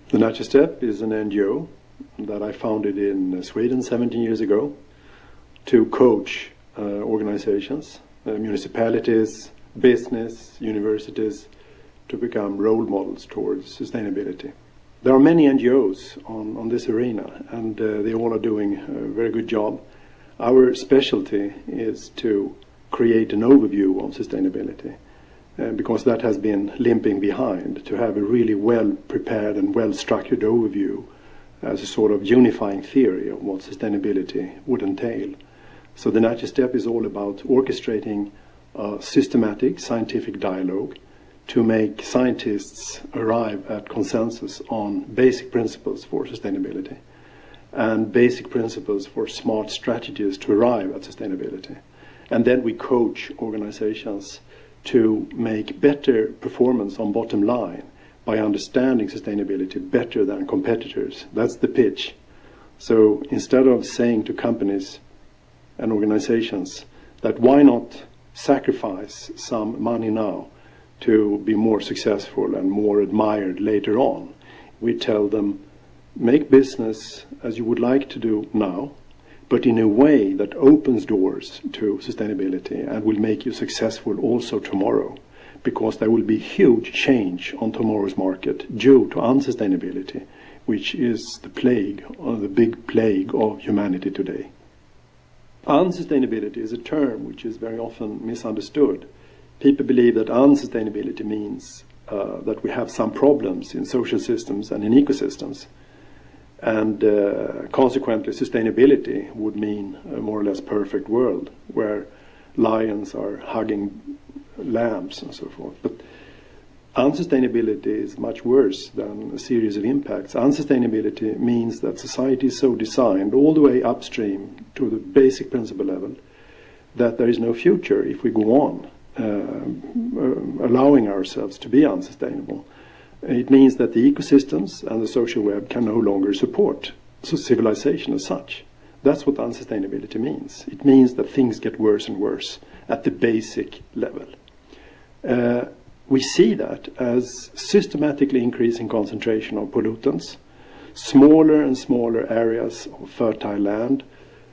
The Natural Step is an NGO that I founded in Sweden 17 years ago to coach organizations, municipalities, business, universities, to become role models towards sustainability. There are many NGOs on this arena, and they all are doing a very good job. Our specialty is to create an overview of sustainability, because that has been limping behind, to have a really well-prepared and well-structured overview as a sort of unifying theory of what sustainability would entail. So the Natural Step is all about orchestrating a systematic scientific dialogue to make scientists arrive at consensus on basic principles for sustainability and basic principles for smart strategies to arrive at sustainability. And then we coach organizations to make better performance on bottom line by understanding sustainability better than competitors. That's the pitch. So instead of saying to companies and organizations that why not sacrifice some money now to be more successful and more admired later on, we tell them, make business as you would like to do now, but in a way that opens doors to sustainability and will make you successful also tomorrow, because there will be huge change on tomorrow's market due to unsustainability, which is the plague, or the big plague of humanity today. Unsustainability is a term which is very often misunderstood. People believe that unsustainability means that we have some problems in social systems and in ecosystems. And consequently, sustainability would mean a more or less perfect world where lions are hugging lambs and so forth. But unsustainability is much worse than a series of impacts. Unsustainability means that society is so designed all the way upstream to the basic principle level that there is no future if we go on allowing ourselves to be unsustainable. It means that the ecosystems and the social web can no longer support civilization as such. That's what unsustainability means. It means that things get worse and worse at the basic level. We see that as systematically increasing concentration of pollutants, smaller and smaller areas of fertile land,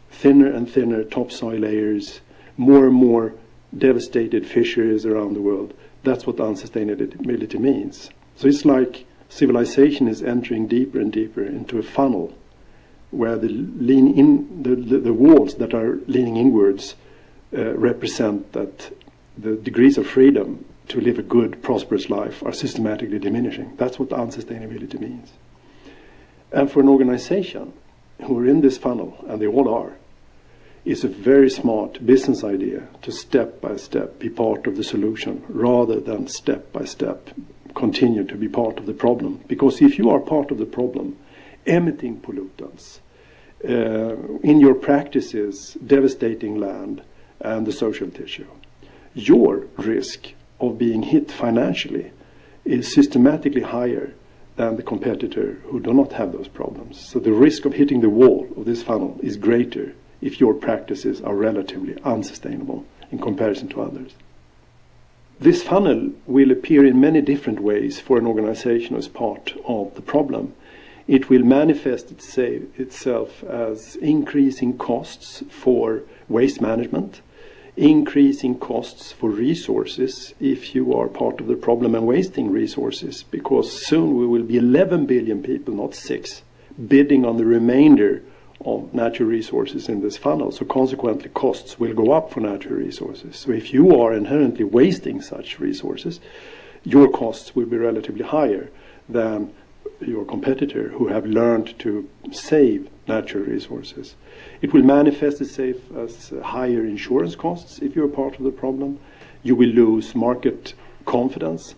thinner and thinner topsoil layers, more and more devastated fisheries around the world. That's what unsustainability means. So it's like civilization is entering deeper and deeper into a funnel where the walls that are leaning inwards represent that the degrees of freedom to live a good, prosperous life are systematically diminishing. That's what unsustainability means. And for an organization who are in this funnel, and they all are, it's a very smart business idea to step by step be part of the solution rather than step by step continue to be part of the problem. Because if you are part of the problem, emitting pollutants, in your practices devastating land and the social tissue, your risk of being hit financially is systematically higher than the competitor who do not have those problems. So the risk of hitting the wall of this funnel is greater if your practices are relatively unsustainable in comparison to others. This funnel will appear in many different ways for an organization as part of the problem. It will manifest itself as increasing costs for waste management, increasing costs for resources if you are part of the problem and wasting resources, because soon we will be 11 billion people, not 6, bidding on the remainder of natural resources in this funnel. So consequently costs will go up for natural resources. So if you are inherently wasting such resources, your costs will be relatively higher than your competitor who have learned to save natural resources. It will manifest itself as higher insurance costs if you're part of the problem. You will lose market confidence.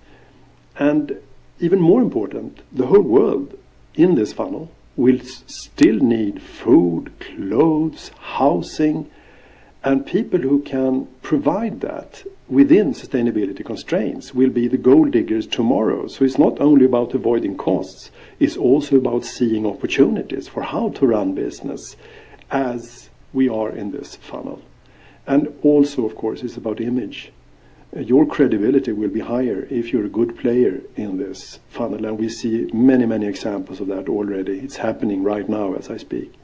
And even more important, the whole world in this funnel will still need food, clothes, housing, and people who can provide that within sustainability constraints will be the gold diggers tomorrow. So it's not only about avoiding costs, it's also about seeing opportunities for how to run business as we are in this funnel. And also, of course, it's about image. your credibility will be higher if you're a good player in this funnel. And we see many, many examples of that already. It's happening right now as I speak.